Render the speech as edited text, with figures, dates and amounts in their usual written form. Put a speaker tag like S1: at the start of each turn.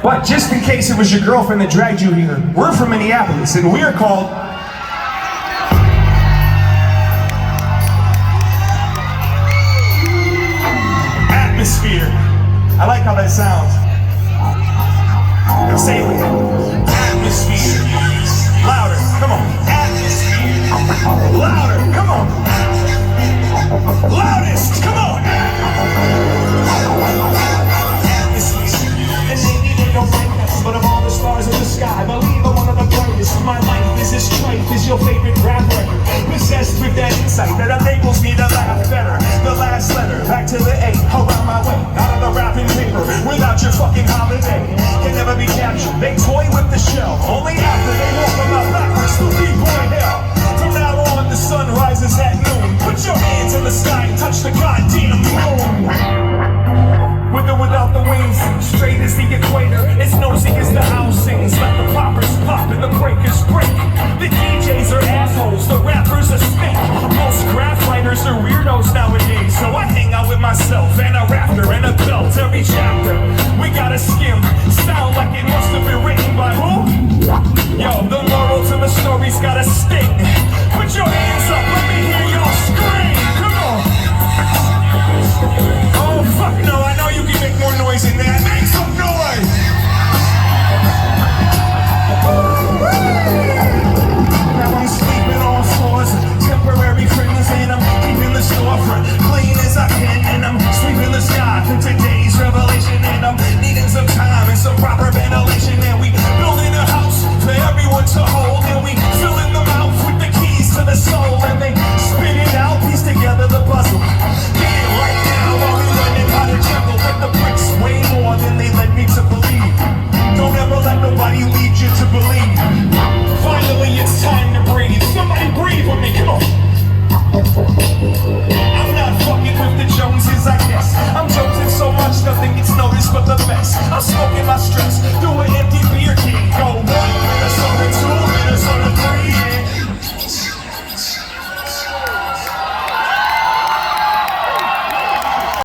S1: But just in case it was your girlfriend that dragged you here, we're from Minneapolis, and we are called Onemosphere. I like how that sounds. Now say it with me. Onemosphere. Louder, come on. Atmosphere. Louder, come on. Loudest, come on. Atmosphere. And maybe they don't like us, but of all the stars in the sky, believe I'm one of the brightest. My life is as trite as your favorite rap record. Possessed with that insight that enables me to laugh better. The last letter, back to the A, around my way, out of the wrapping paper, without your fucking holiday. Can never be captured, they toy with the shell, only after they walk them out backwards through deep boy hell. From now on, the sun rises at noon. Put your hands in the sky and touch the goddamn moon. With or without the wings, straight as